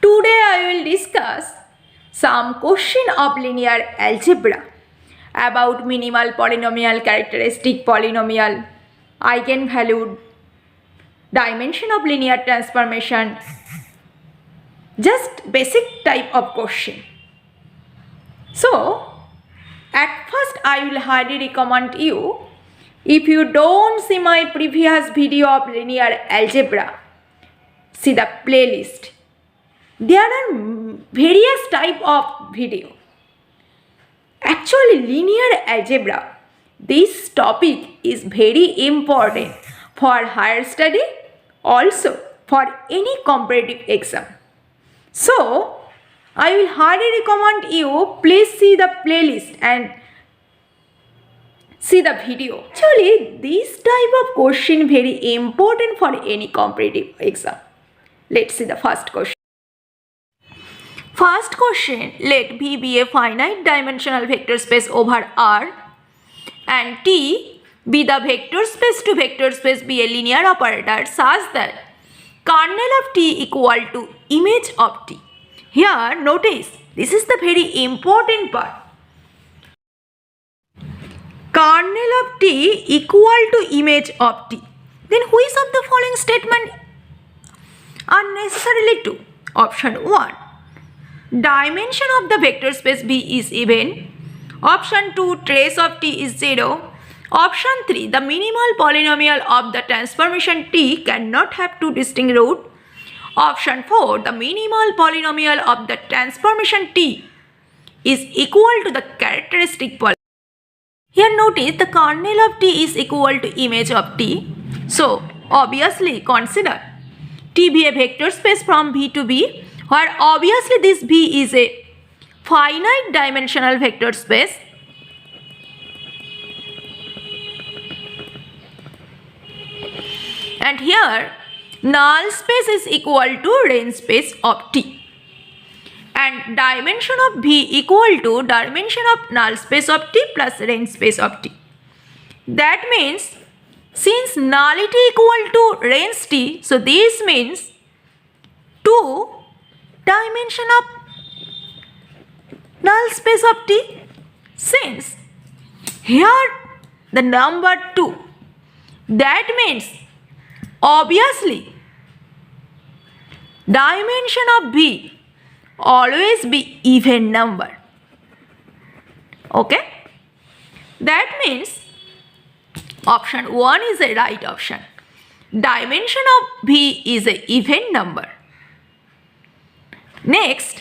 Today I will discuss some question of linear algebra about minimal polynomial, characteristic polynomial, eigenvalue, dimension of linear transformation, just basic type of question. So, at first I will highly recommend you, if you don't see my previous video of linear algebra, see the playlist. There are various type of video. Actually, linear algebra, this topic is very important for higher study, also for any competitive exam. So, I will highly recommend you, please see the playlist and see the video. Actually, this type of question very important for any competitive exam. Let's see the first question. First question, let V be a finite dimensional vector space over R and T be the vector space to vector space be a linear operator such that kernel of T equal to image of T. Here notice, this is the very important part. Kernel of T equal to image of T. Then which of the following statement are necessarily true? Option 1. Dimension of the vector space B is even. Option 2. Trace of T is 0. Option 3. The minimal polynomial of the transformation T cannot have two distinct roots. Option 4. The minimal polynomial of the transformation T is equal to the characteristic polynomial. Here notice the kernel of T is equal to image of T. So obviously consider T be a vector space from V to B, where obviously this V is a finite dimensional vector space. And here null space is equal to range space of T. And dimension of V equal to dimension of null space of T plus range space of T. That means since nullity equal to range T, so this means 2 dimension of null space of T. Since here the number 2, that means obviously dimension of V always be even number. Okay? That means option 1 is a right option. Dimension of V is a even number. Next,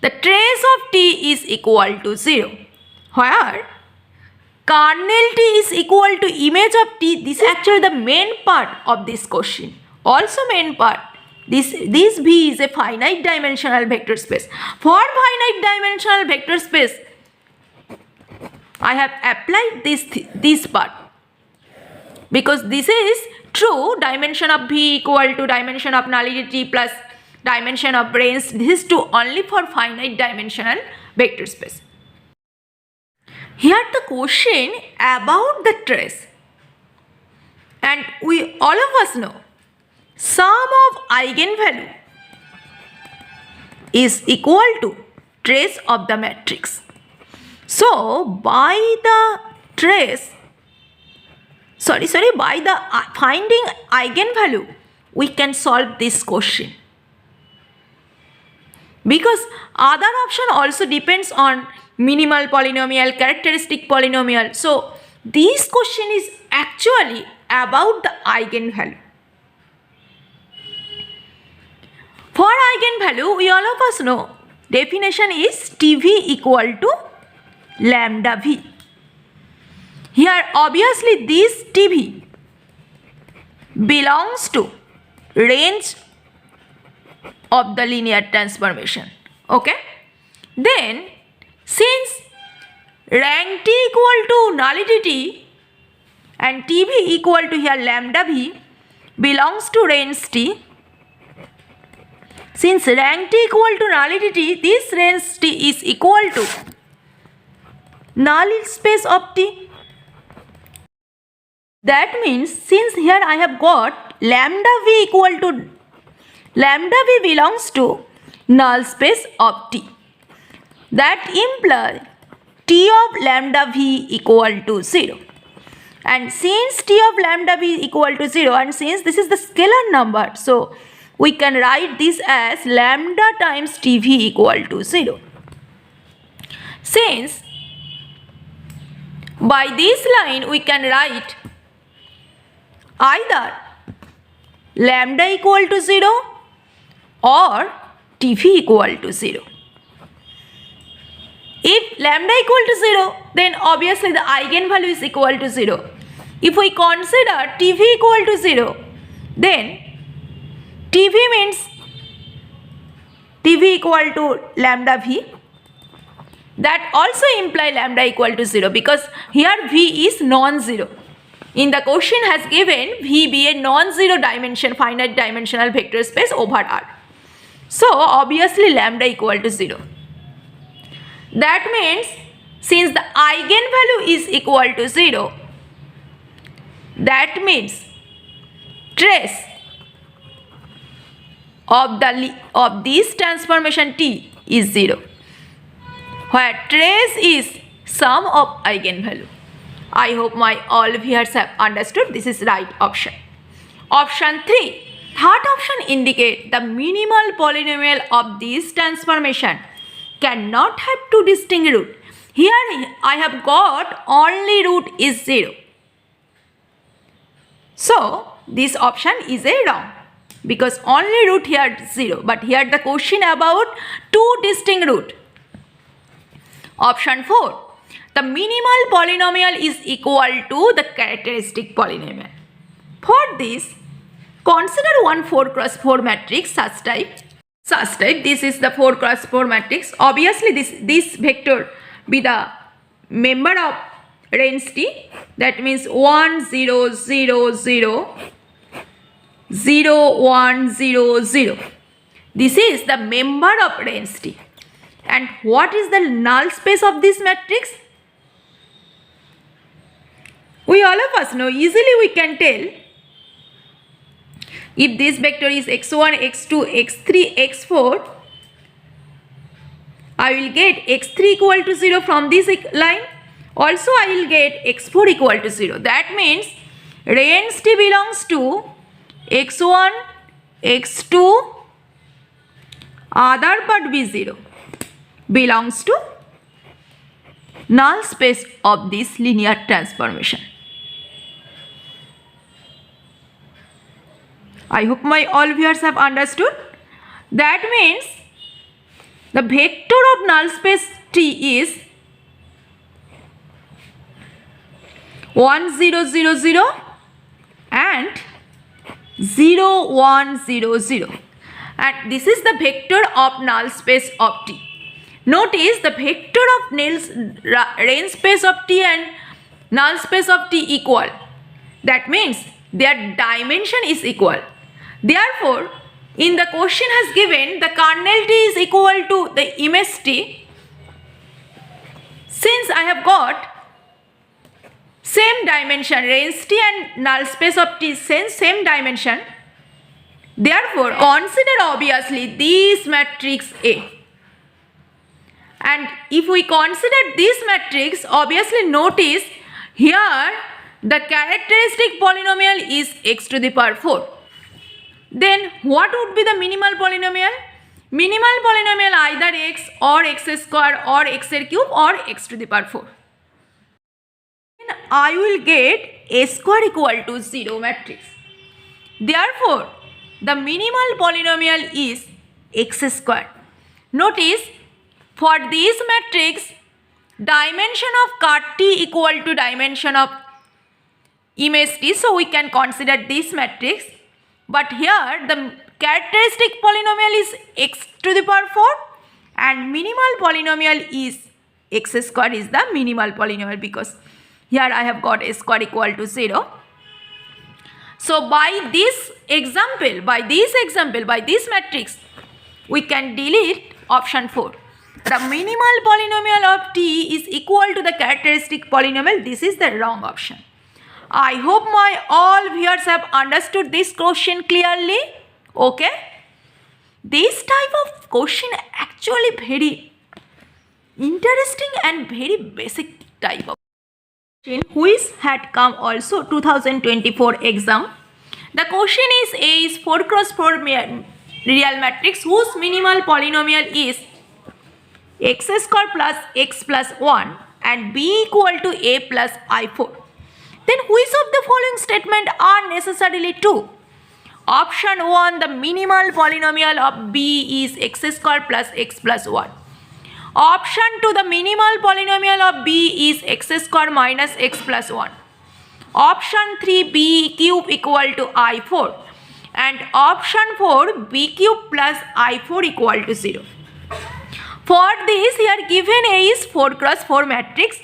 the trace of T is equal to 0, where kernel T is equal to image of T. This is actually the main part of this question. Also main part. This V is a finite dimensional vector space. For finite dimensional vector space, I have applied this part. Because this is true, dimension of V equal to dimension of nullity plus dimension of range. This is true only for finite dimensional vector space. Here the question about the trace. And we all of us know sum of eigenvalue is equal to trace of the matrix. So by the trace, by the finding eigenvalue, we can solve this question. Because other option also depends on minimal polynomial, characteristic polynomial. So this question is actually about the eigenvalue. For eigenvalue, we all of us know definition is TV equal to lambda V. Here obviously this TV belongs to range of the linear transformation. Okay? Then since rank T equal to nullity T and TV equal to here lambda V belongs to range T. Since rank T equal to nullity T, this range T is equal to null space of T. That means since here I have got lambda V equal to lambda V belongs to null space of T. That implies T of lambda V equal to 0. And since T of lambda V equal to 0, and since this is the scalar number, so we can write this as lambda times TV equal to 0. Since by this line we can write either lambda equal to 0 or TV equal to 0. If lambda equal to 0, then obviously the eigenvalue is equal to 0. If we consider TV equal to 0, then TV means TV equal to lambda V. That also imply lambda equal to 0 because here V is non-zero. In the question has given V be a non-zero dimension, finite dimensional vector space over R. So obviously lambda equal to 0. That means since the eigenvalue is equal to 0, that means trace of this transformation T is 0, where trace is sum of eigenvalue. I hope my all viewers have understood. This is right option. Option 3. Third option indicate the minimal polynomial of this transformation cannot have two distinct root. Here I have got only root is 0. So this option is a wrong because only root here is 0. But here the question about two distinct root. Option 4. The minimal polynomial is equal to the characteristic polynomial. For this, consider one 4 cross 4 matrix such type. This is the 4 cross 4 matrix. Obviously this vector be the member of range T. That means 1 0 0 0 0 1 0 0. This is the member of range T. And what is the null space of this matrix? We all of us know, easily we can tell if this vector is x1, x2, x3, x4, I will get x3 equal to 0 from this line. Also I will get x4 equal to 0. That means range T belongs to x1, x2, other part b0 belongs to null space of this linear transformation. I hope my all viewers have understood. That means the vector of null space T is 1 0 0 0 and 0 1 0 0, and this is the vector of null space of T. Notice the vector of range space of T and null space of T equal. That means their dimension is equal. Therefore, in the question has given the kernel T is equal to the image T. Since I have got same dimension, range T and null space of T same dimension, therefore consider obviously this matrix A. And if we consider this matrix, obviously notice here the characteristic polynomial is x to the power 4. Then what would be the minimal polynomial? Minimal polynomial either x or x square or x cube or x to the power 4. Then I will get a square equal to 0 matrix. Therefore, the minimal polynomial is x square. Notice for this matrix, dimension of cut T equal to dimension of image T. So we can consider this matrix. But here the characteristic polynomial is x to the power 4 and minimal polynomial is x square is the minimal polynomial because here I have got a square equal to 0. So by this matrix, we can delete option 4. The minimal polynomial of T is equal to the characteristic polynomial. This is the wrong option. I hope my all viewers have understood this question clearly. Okay. this type of question actually very interesting and very basic type of question which had come also 2024 exam. The question is A is 4 cross 4 real matrix whose minimal polynomial is x square plus x plus 1 and b equal to a plus I4. Then which of the following statement are necessarily true? Option 1, the minimal polynomial of b is x square plus x plus 1. Option 2, the minimal polynomial of b is x square minus x plus 1. Option 3, b cube equal to I4. And option 4, b cube plus I4 equal to 0. For this, here given A is 4 cross 4 matrix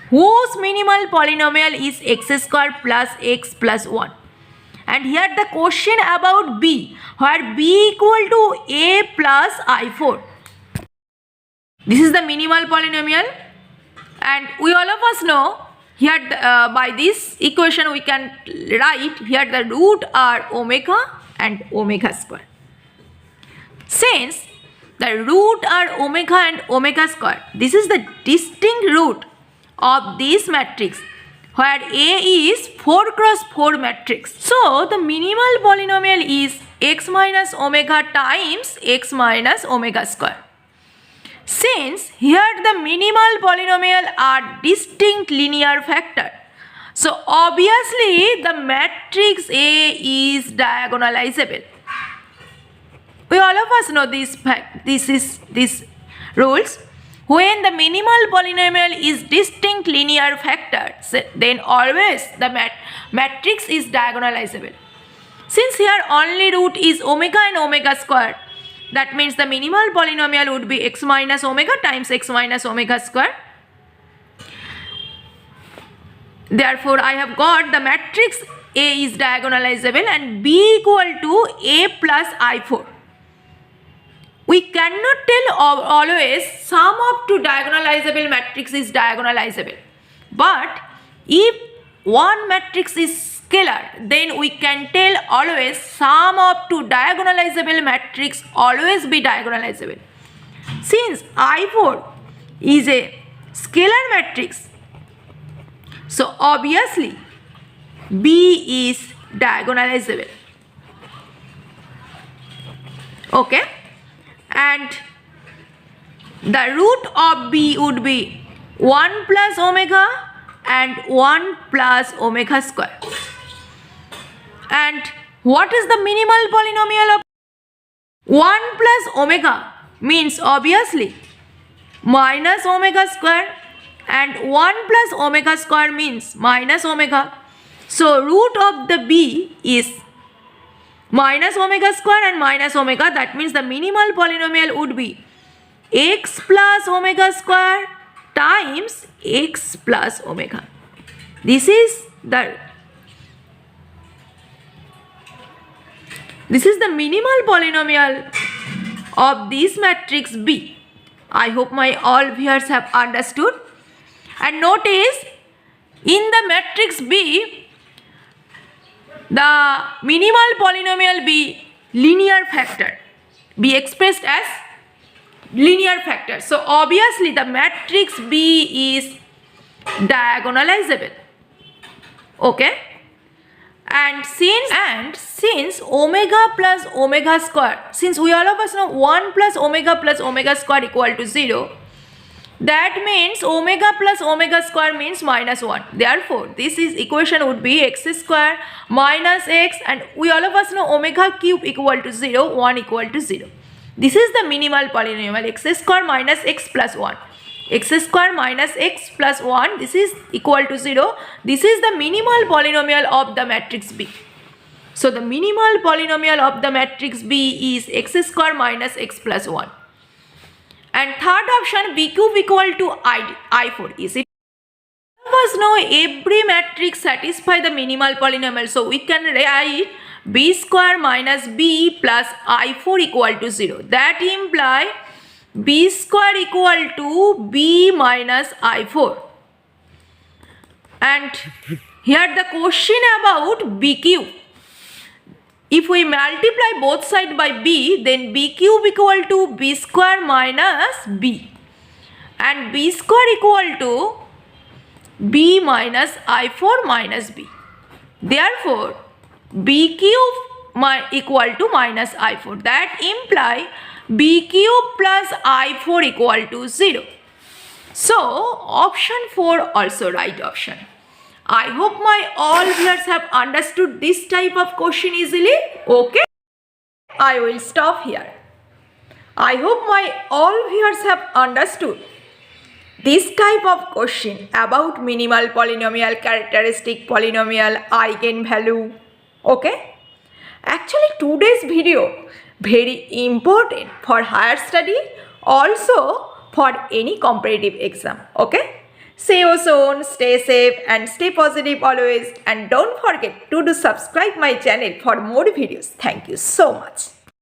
whose minimal polynomial is x square plus x plus 1. And here the question about b, where b equal to a plus I4. This is the minimal polynomial, and we all of us know here by this equation we can write here the root are omega and omega square. Since the root are omega and omega square, this is the distinct root of this matrix where A is 4 cross 4 matrix. So the minimal polynomial is x minus omega times x minus omega square. Since here the minimal polynomial are distinct linear factor, so obviously the matrix A is diagonalizable. We all of us know this fact. This rules. When the minimal polynomial is distinct linear factor, then always the matrix is diagonalizable. Since here only root is omega and omega square, that means the minimal polynomial would be x minus omega times x minus omega square. Therefore, I have got the matrix A is diagonalizable and B equal to A plus I4. We cannot tell always sum of two diagonalizable matrix is diagonalizable. But if one matrix is scalar, then we can tell always sum of two diagonalizable matrix always be diagonalizable. Since I4 is a scalar matrix, so obviously B is diagonalizable. Okay? And the root of B would be 1 plus omega and 1 plus omega square. And what is the minimal polynomial of 1 plus omega? Means obviously minus omega square, and 1 plus omega square means minus omega. So root of the B is minus omega square and minus omega. That means the minimal polynomial would be x plus omega square times x plus omega. This is the minimal polynomial of this matrix B. I hope my all viewers have understood. And notice in the matrix B, the minimal polynomial be linear factor, be expressed as linear factor. So obviously the matrix B is diagonalizable. Okay? And since omega plus omega square, since we all of us know 1 plus omega square equal to 0, that means omega plus omega square means minus 1. Therefore, this is equation would be x square minus x, and we all of us know omega cube equal to 0, 1 equal to 0. This is the minimal polynomial x square minus x plus 1. X square minus x plus 1, this is equal to 0. This is the minimal polynomial of the matrix B. So, the minimal polynomial of the matrix B is x square minus x plus 1. And third option, B cube equal to I4. Is it? All of us know every matrix satisfy the minimal polynomial. So, we can write B square minus B plus I4 equal to 0. That implies B square equal to B minus I4. And here the question about B cube. If we multiply both sides by b, then b cube equal to b square minus b, and b square equal to b minus I4 minus b. Therefore, b cube equal to minus I4. That imply b cube plus I4 equal to 0. So, option 4 also right option. I hope my all viewers have understood this type of question easily. Okay, I will stop here. I hope my all viewers have understood this type of question about minimal polynomial, characteristic polynomial, eigenvalue. Okay, actually today's video very important for higher study, also for any competitive exam. Okay, see you soon, stay safe and stay positive always, and don't forget to subscribe my channel for more videos. Thank you so much.